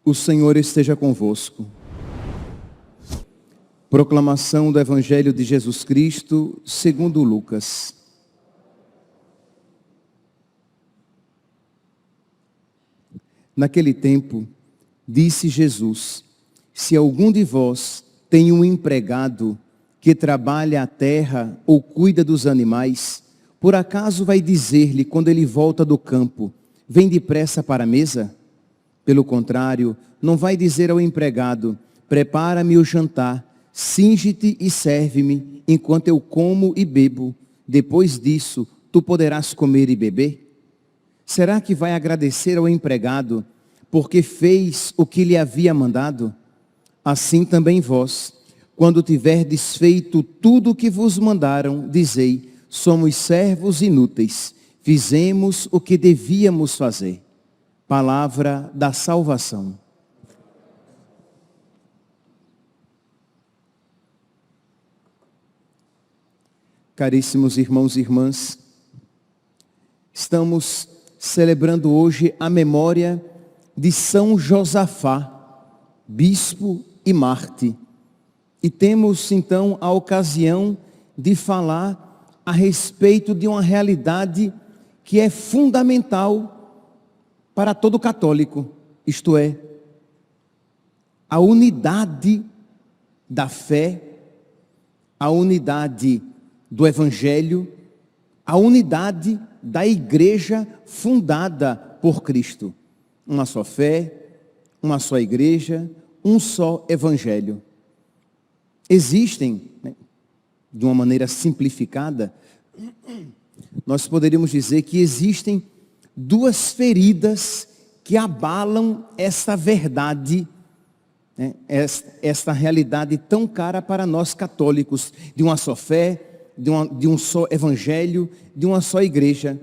O Senhor esteja convosco. Proclamação do Evangelho de Jesus Cristo, segundo Lucas. Naquele tempo, disse Jesus: se algum de vós tem um empregado que trabalha a terra ou cuida dos animais, por acaso vai dizer-lhe quando ele volta do campo: vem depressa para a mesa? Pelo contrário, não vai dizer ao empregado: prepara-me o jantar, cinge-te e serve-me, enquanto eu como e bebo. Depois disso, tu poderás comer e beber? Será que vai agradecer ao empregado, porque fez o que lhe havia mandado? Assim também vós, quando tiverdes feito tudo o que vos mandaram, dizei: somos servos inúteis, fizemos o que devíamos fazer. Palavra da salvação. Caríssimos irmãos e irmãs, estamos celebrando hoje a memória de São Josafá, bispo e mártir. E temos então a ocasião de falar a respeito de uma realidade que é fundamental para todo católico, isto é, a unidade da fé, a unidade do Evangelho, a unidade da igreja fundada por Cristo. Uma só fé, uma só igreja, um só Evangelho. Existem, de uma maneira simplificada, nós poderíamos dizer que existem duas feridas que abalam essa verdade, esta realidade tão cara para nós católicos, de uma só fé, de um só Evangelho, de uma só igreja,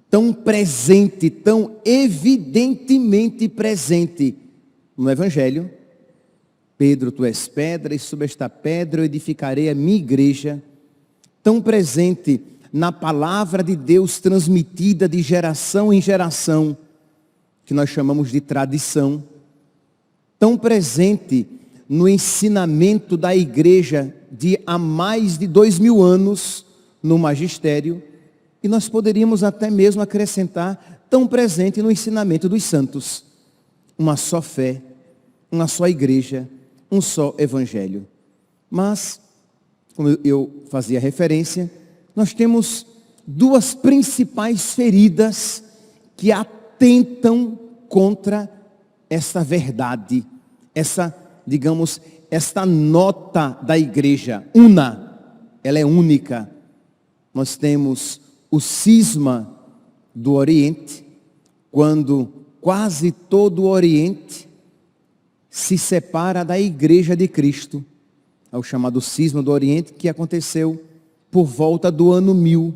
tão presente, tão evidentemente presente no Evangelho. Pedro, tu és pedra, e sobre esta pedra eu edificarei a minha igreja, tão presente na palavra de Deus transmitida de geração em geração, que nós chamamos de tradição, tão presente no ensinamento da igreja de há mais de 2000 anos no magistério, e nós poderíamos até mesmo acrescentar, tão presente no ensinamento dos santos. Uma só fé, uma só igreja, um só Evangelho. Mas, como eu fazia referência, nós temos duas principais feridas que atentam contra esta verdade, essa nota da igreja, ela é única. Nós temos o cisma do Oriente, quando quase todo o Oriente se separa da igreja de Cristo. É o chamado cisma do Oriente, que aconteceu por volta do ano 1000.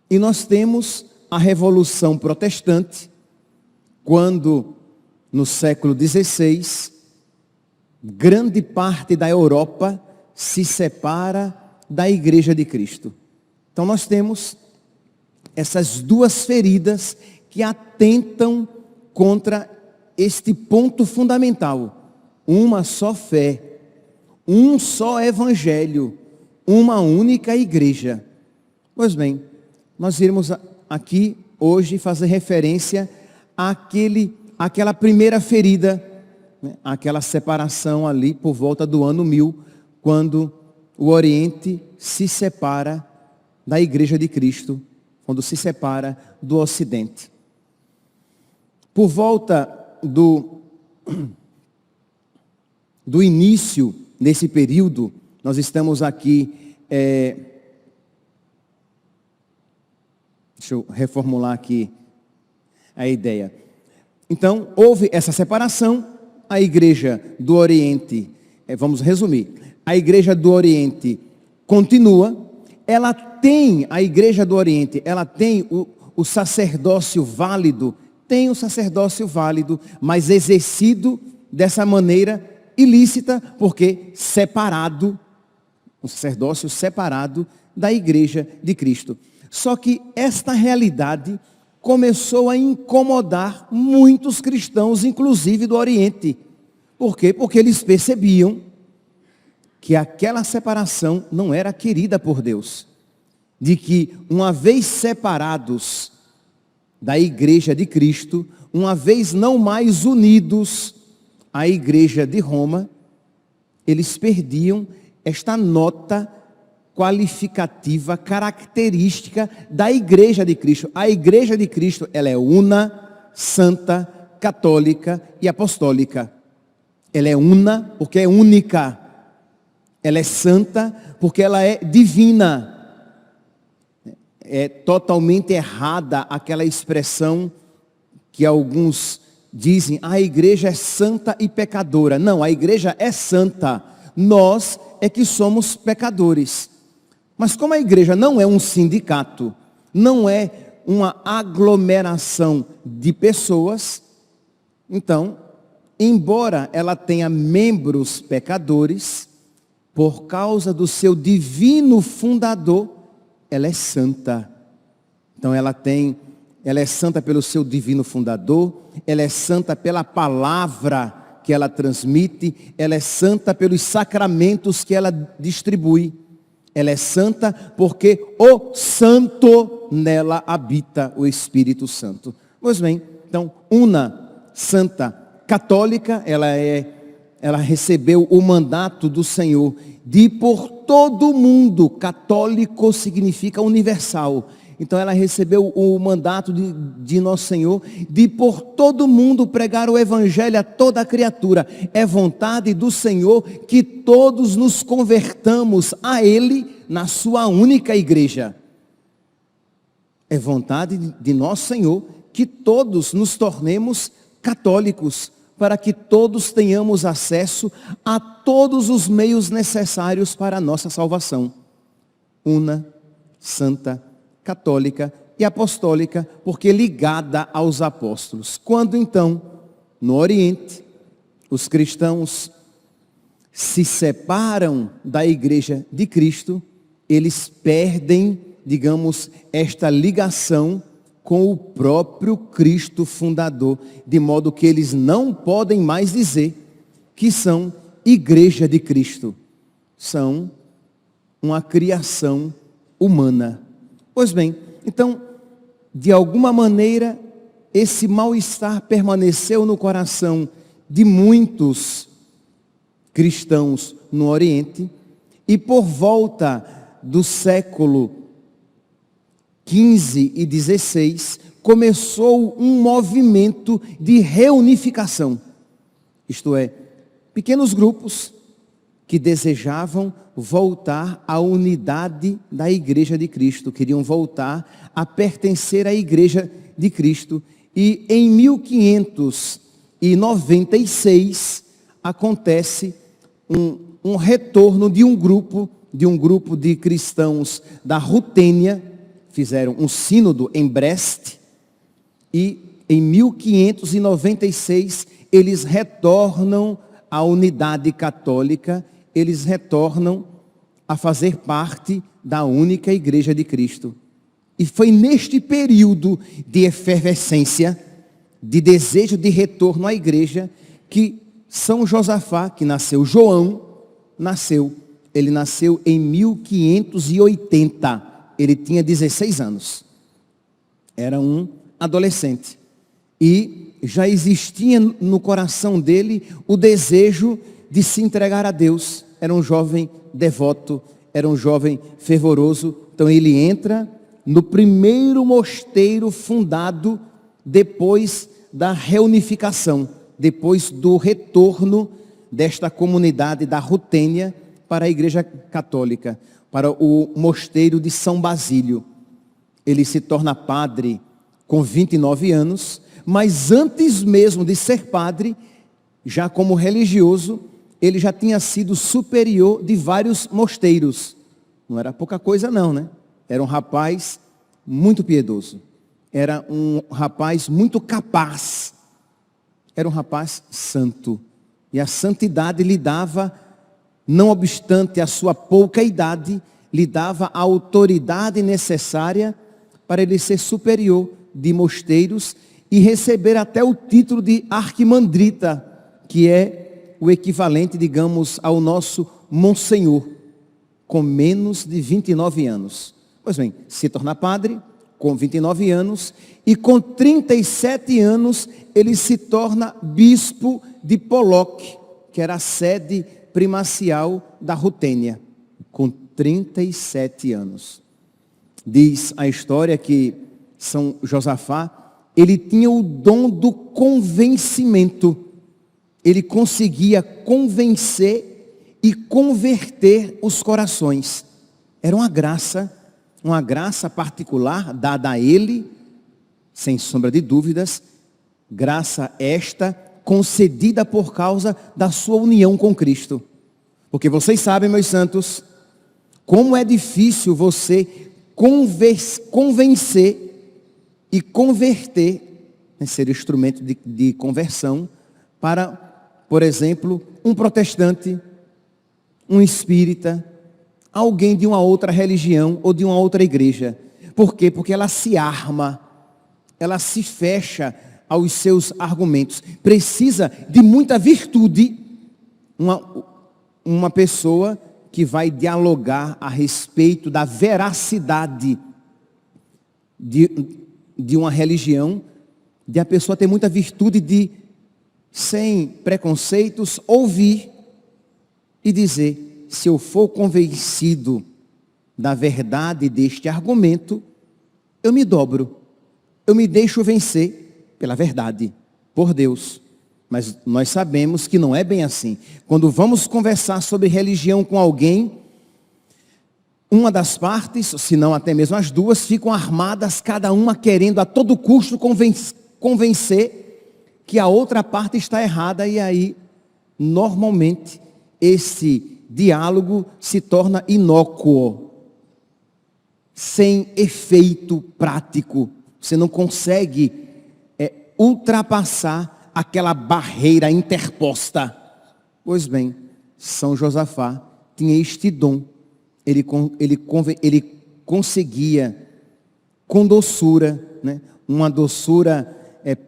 E nós temos a Revolução Protestante, quando no século XVI, grande parte da Europa se separa da igreja de Cristo. Então nós temos essas duas feridas que atentam contra este ponto fundamental: uma só fé, um só Evangelho, uma única igreja. Pois bem, nós iremos aqui hoje fazer referência àquela primeira ferida, aquela separação ali por volta do ano 1000, quando o Oriente se separa da igreja de Cristo, quando se separa do Ocidente. Por volta do início desse período, nós estamos aqui, deixa eu reformular aqui a ideia. Então, houve essa separação, a igreja do Oriente, vamos resumir, a igreja do Oriente continua, a Igreja do Oriente, ela tem o sacerdócio válido, mas exercido dessa maneira ilícita, porque separado, um sacerdócio separado da Igreja de Cristo. Só que esta realidade começou a incomodar muitos cristãos, inclusive do Oriente. Por quê? Porque eles percebiam que aquela separação não era querida por Deus. De que, uma vez separados da Igreja de Cristo, uma vez não mais unidos à Igreja de Roma, eles perdiam esta nota qualificativa, característica da Igreja de Cristo. A Igreja de Cristo, ela é una, santa, católica e apostólica. Ela é una porque é única. Ela é santa porque ela é divina. É totalmente errada aquela expressão que alguns dizem, a igreja é santa e pecadora. Não, a igreja é santa. Nós é que somos pecadores. Mas como a igreja não é um sindicato, não é uma aglomeração de pessoas, então, embora ela tenha membros pecadores, por causa do seu divino fundador, ela é santa. Então ela é santa pelo seu divino fundador, ela é santa pela palavra que ela transmite, ela é santa pelos sacramentos que ela distribui. Ela é santa porque o santo nela habita, o Espírito Santo. Pois bem, então, una, santa, católica, ela recebeu o mandato do Senhor de ir por todo o mundo. Católico significa universal. Então ela recebeu o mandato de Nosso Senhor de ir por todo o mundo pregar o Evangelho a toda a criatura. É vontade do Senhor que todos nos convertamos a Ele na sua única igreja. É vontade de Nosso Senhor que todos nos tornemos católicos, para que todos tenhamos acesso a todos os meios necessários para a nossa salvação. Una, santa, católica e apostólica, porque ligada aos apóstolos. Quando então, no Oriente, os cristãos se separam da Igreja de Cristo, eles perdem, digamos, esta ligação com o próprio Cristo fundador, de modo que eles não podem mais dizer que são Igreja de Cristo. São uma criação humana. Pois bem, então, de alguma maneira, esse mal-estar permaneceu no coração de muitos cristãos no Oriente, e por volta do século 15 e 16, começou um movimento de reunificação. Isto é, pequenos grupos que desejavam voltar à unidade da Igreja de Cristo, queriam voltar a pertencer à Igreja de Cristo. E em 1596 acontece um retorno de um grupo de cristãos da Rutênia. Fizeram um sínodo em Brest, e em 1596 eles retornam à unidade católica, eles retornam a fazer parte da única Igreja de Cristo. E foi neste período de efervescência, de desejo de retorno à igreja, que São Josafá, que nasceu João, ele nasceu em 1580, ele tinha 16 anos, era um adolescente, e já existia no coração dele o desejo de se entregar a Deus. Era um jovem devoto, era um jovem fervoroso. Então ele entra no primeiro mosteiro fundado depois da reunificação, depois do retorno desta comunidade da Rutênia para a Igreja Católica, para o mosteiro de São Basílio. Ele se torna padre com 29 anos, mas antes mesmo de ser padre, já como religioso, ele já tinha sido superior de vários mosteiros. Não era pouca coisa não, né? Era um rapaz muito piedoso. Era um rapaz muito capaz. Era um rapaz santo. E a santidade lhe dava, não obstante a sua pouca idade, lhe dava a autoridade necessária para ele ser superior de mosteiros e receber até o título de arquimandrita, que é o equivalente, digamos, ao nosso monsenhor, com menos de 29 anos. Pois bem, se torna padre com 29 anos e com 37 anos ele se torna bispo de Polóc, que era a sede primacial da Rutênia, com 37 anos. Diz a história que São Josafá, ele tinha o dom do convencimento. Ele conseguia convencer e converter os corações. Era uma graça particular dada a ele, sem sombra de dúvidas, graça esta concedida por causa da sua união com Cristo. Porque vocês sabem, meus santos, como é difícil você convencer e converter, ser instrumento de conversão para, por exemplo, um protestante, um espírita, alguém de uma outra religião ou de uma outra igreja. Por quê? Porque ela se arma, ela se fecha aos seus argumentos. Precisa de muita virtude uma pessoa que vai dialogar a respeito da veracidade de uma religião, de a pessoa ter muita virtude de, sem preconceitos, ouvir e dizer: se eu for convencido da verdade deste argumento, eu me dobro, eu me deixo vencer pela verdade, por Deus. Mas nós sabemos que não é bem assim. Quando vamos conversar sobre religião com alguém, uma das partes, se não até mesmo as duas, ficam armadas, cada uma querendo a todo custo convencer que a outra parte está errada, e aí, normalmente, esse diálogo se torna inócuo, sem efeito prático. Você não consegue ultrapassar aquela barreira interposta. Pois bem, São Josafá tinha este dom. Ele conseguia, com doçura, né, uma doçura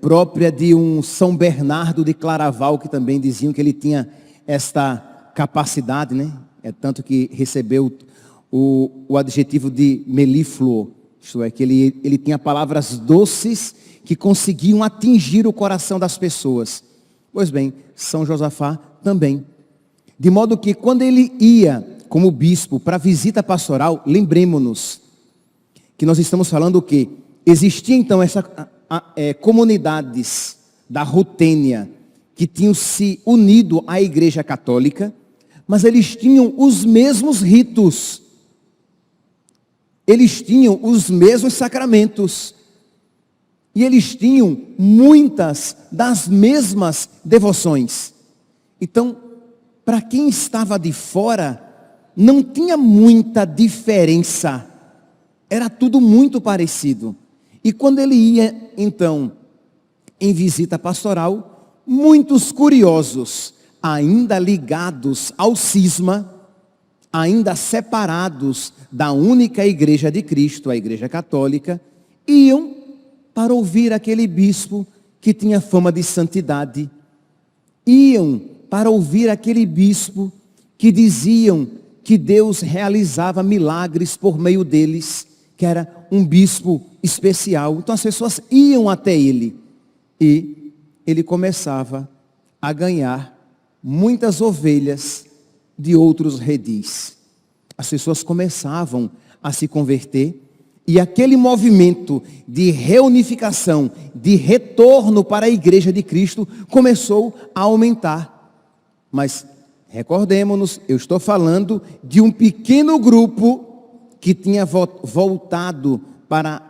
própria de um São Bernardo de Claraval, que também diziam que ele tinha esta capacidade, né? Tanto que recebeu o adjetivo de melífluo, isto é, que ele tinha palavras doces que conseguiam atingir o coração das pessoas. Pois bem, São Josafá também. De modo que quando ele ia como bispo para visita pastoral, lembremos-nos que nós estamos falando o quê? Existia então essas comunidades da Rutênia que tinham se unido à Igreja Católica, mas eles tinham os mesmos ritos, eles tinham os mesmos sacramentos, e eles tinham muitas das mesmas devoções. Então, para quem estava de fora, não tinha muita diferença. Era tudo muito parecido. E quando ele ia, então, em visita pastoral, muitos curiosos, ainda ligados ao cisma, ainda separados da única igreja de Cristo, a Igreja Católica, iam para ouvir aquele bispo que tinha fama de santidade. Iam para ouvir aquele bispo que diziam que Deus realizava milagres por meio deles, que era um bispo especial. Então as pessoas iam até ele e ele começava a ganhar muitas ovelhas de outros redis. As pessoas começavam a se converter e aquele movimento de reunificação, de retorno para a igreja de Cristo começou a aumentar. Mas recordemos-nos, eu estou falando de um pequeno grupo que tinha voltado para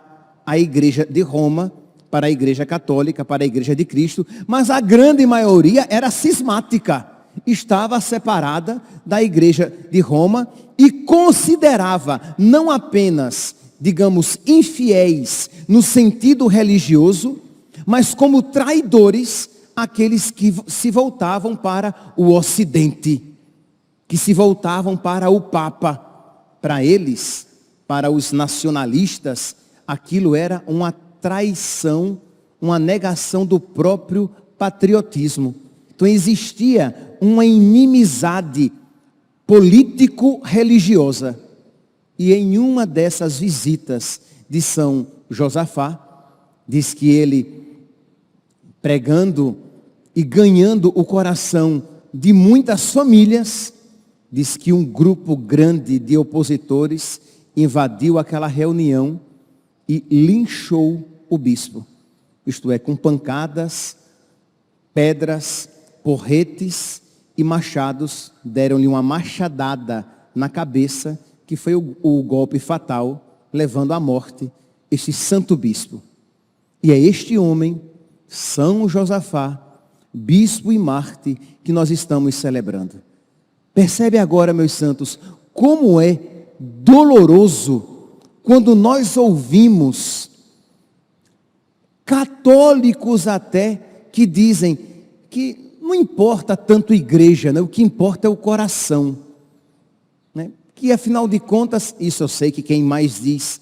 a igreja de Roma, para a igreja católica, para a igreja de Cristo, mas a grande maioria era cismática, estava separada da igreja de Roma e considerava não apenas, digamos, infiéis no sentido religioso, mas como traidores aqueles que se voltavam para o Ocidente, que se voltavam para o Papa. Para eles, para os nacionalistas, aquilo era uma traição, uma negação do próprio patriotismo. Então existia uma inimizade político-religiosa. E em uma dessas visitas de São Josafá, diz que ele, pregando e ganhando o coração de muitas famílias, diz que um grupo grande de opositores invadiu aquela reunião e linchou o bispo. Isto é, com pancadas, pedras, porretes e machados, deram-lhe uma machadada na cabeça, que foi o golpe fatal, levando à morte este santo bispo. E é este homem, São Josafá, bispo e mártir, que nós estamos celebrando. Percebe agora, meus santos, como é doloroso quando nós ouvimos católicos até que dizem que não importa tanto igreja, né? O que importa é o coração, né? Que afinal de contas, isso eu sei que quem mais diz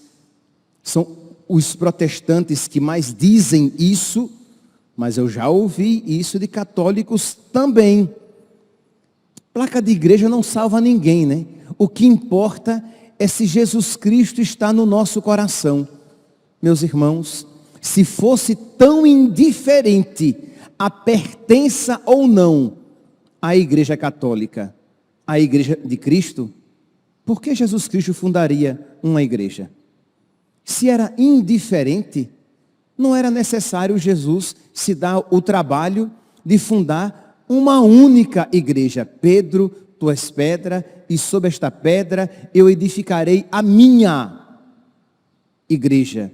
são os protestantes que mais dizem isso, mas eu já ouvi isso de católicos também. Placa de igreja não salva ninguém, né? O que importa é se Jesus Cristo está no nosso coração. Meus irmãos, se fosse tão indiferente a pertença ou não à igreja católica, à igreja de Cristo, por que Jesus Cristo fundaria uma igreja? Se era indiferente, não era necessário Jesus se dar o trabalho de fundar uma única igreja. Pedro, tu és pedra, e sobre esta pedra eu edificarei a minha igreja.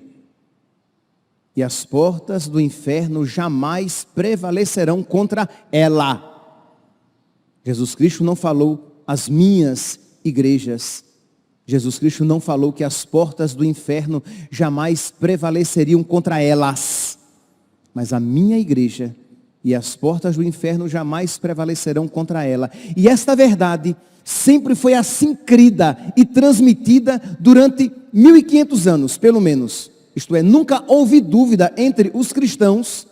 E as portas do inferno jamais prevalecerão contra ela. Jesus Cristo não falou as minhas igrejas. Jesus Cristo não falou que as portas do inferno jamais prevaleceriam contra elas. Mas a minha igreja e as portas do inferno jamais prevalecerão contra ela. E esta verdade sempre foi assim crida e transmitida durante 1500 anos, pelo menos. Isto é, nunca houve dúvida entre os cristãos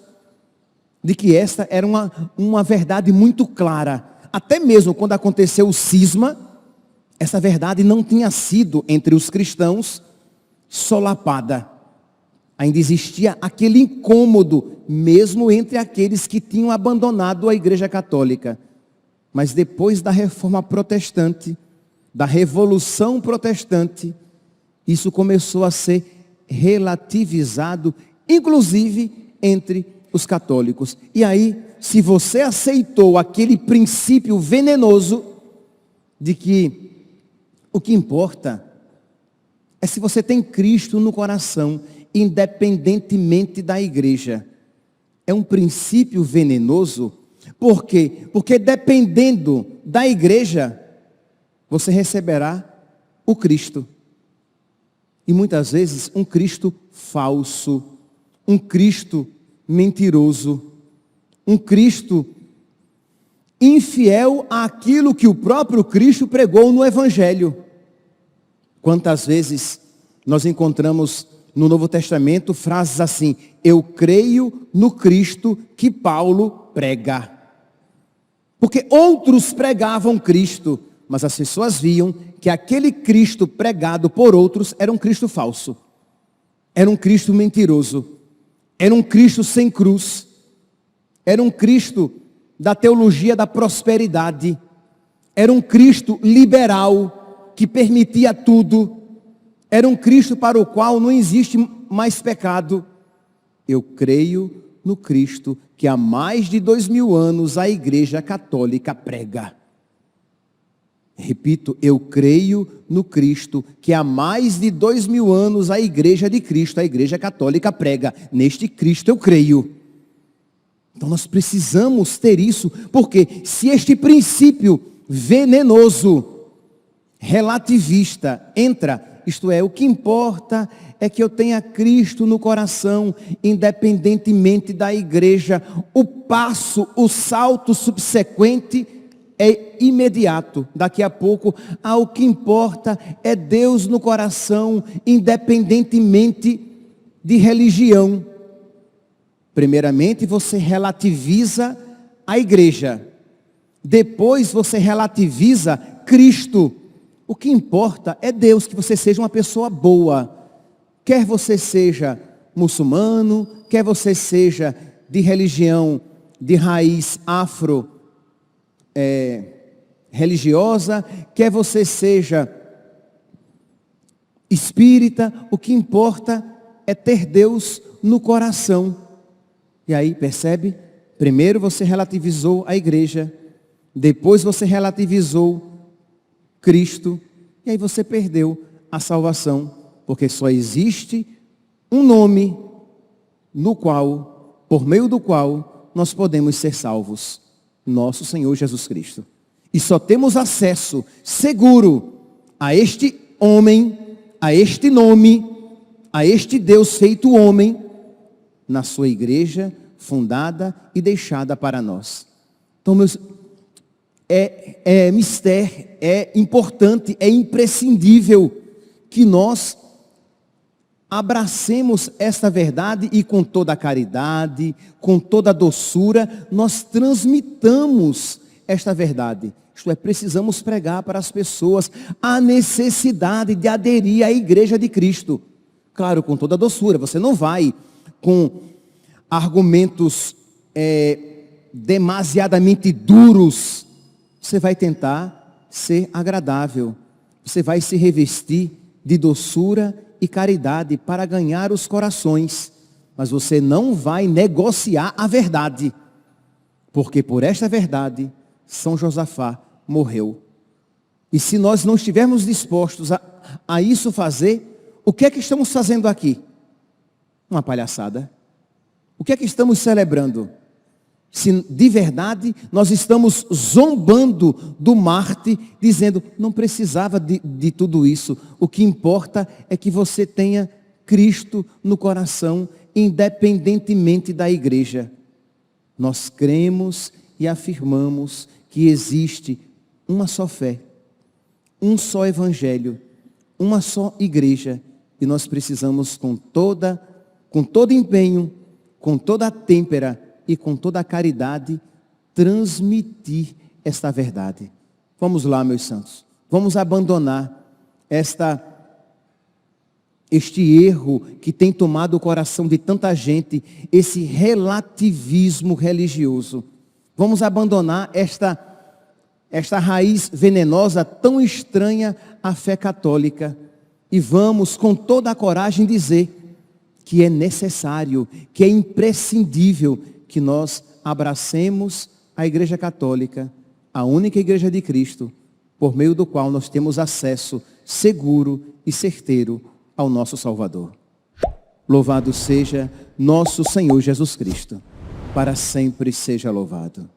de que esta era uma verdade muito clara. Até mesmo quando aconteceu o cisma, essa verdade não tinha sido entre os cristãos solapada. Ainda existia aquele incômodo, mesmo entre aqueles que tinham abandonado a Igreja Católica. Mas depois da Reforma Protestante, da Revolução Protestante, isso começou a ser relativizado, inclusive entre os católicos. E aí, se você aceitou aquele princípio venenoso de que o que importa é se você tem Cristo no coração, independentemente da igreja. É um princípio venenoso. Por quê? Porque dependendo da igreja, você receberá o Cristo. E muitas vezes um Cristo falso, um Cristo mentiroso, um Cristo infiel àquilo que o próprio Cristo pregou no Evangelho. Quantas vezes nós encontramos no Novo Testamento frases assim: eu creio no Cristo que Paulo prega. Porque outros pregavam Cristo, mas as pessoas viam que aquele Cristo pregado por outros era um Cristo falso. Era um Cristo mentiroso. Era um Cristo sem cruz. Era um Cristo da teologia da prosperidade. Era um Cristo liberal, que permitia tudo. Era um Cristo para o qual não existe mais pecado. Eu creio no Cristo que há mais de 2000 anos a Igreja Católica prega. Repito, eu creio no Cristo que há mais de 2000 anos a Igreja de Cristo, a Igreja Católica prega. Neste Cristo eu creio. Então nós precisamos ter isso, porque se este princípio venenoso relativista entra, isto é, o que importa é que eu tenha Cristo no coração, independentemente da igreja. O passo, o salto subsequente é imediato. Daqui a pouco, o que importa é Deus no coração, independentemente de religião. Primeiramente, você relativiza a igreja. Depois, você relativiza Cristo. O que importa é Deus, que você seja uma pessoa boa. Quer você seja muçulmano, quer você seja de religião de raiz religiosa, quer você seja espírita, o que importa é ter Deus no coração. E aí, percebe? Primeiro você relativizou a igreja, depois você relativizou Cristo, e aí você perdeu a salvação, porque só existe um nome no qual, por meio do qual, nós podemos ser salvos: nosso Senhor Jesus Cristo. E só temos acesso seguro a este homem, a este nome, a este Deus feito homem, na sua igreja fundada e deixada para nós. Então, é mistério, é importante, é imprescindível que nós abracemos esta verdade e com toda a caridade, com toda a doçura, nós transmitamos esta verdade. Isto é, precisamos pregar para as pessoas a necessidade de aderir à igreja de Cristo. Claro, com toda a doçura. Você não vai com argumentos demasiadamente duros. Você vai tentar ser agradável. Você vai se revestir de doçura e caridade para ganhar os corações. Mas você não vai negociar a verdade. Porque por esta verdade, São Josafá morreu. E se nós não estivermos dispostos a isso fazer, o que é que estamos fazendo aqui? Uma palhaçada. O que é que estamos celebrando? Se de verdade nós estamos zombando do Marte, dizendo, não precisava de tudo isso. O que importa é que você tenha Cristo no coração, independentemente da igreja. Nós cremos e afirmamos que existe uma só fé, um só evangelho, uma só igreja. E nós precisamos com todo empenho, com toda a têmpera e com toda a caridade, transmitir esta verdade. Vamos lá, meus santos. Vamos abandonar este erro que tem tomado o coração de tanta gente, esse relativismo religioso. Vamos abandonar esta raiz venenosa tão estranha à fé católica. E vamos, com toda a coragem, dizer que é necessário, que é imprescindível que nós abracemos a Igreja Católica, a única Igreja de Cristo, por meio do qual nós temos acesso seguro e certeiro ao nosso Salvador. Louvado seja nosso Senhor Jesus Cristo, para sempre seja louvado.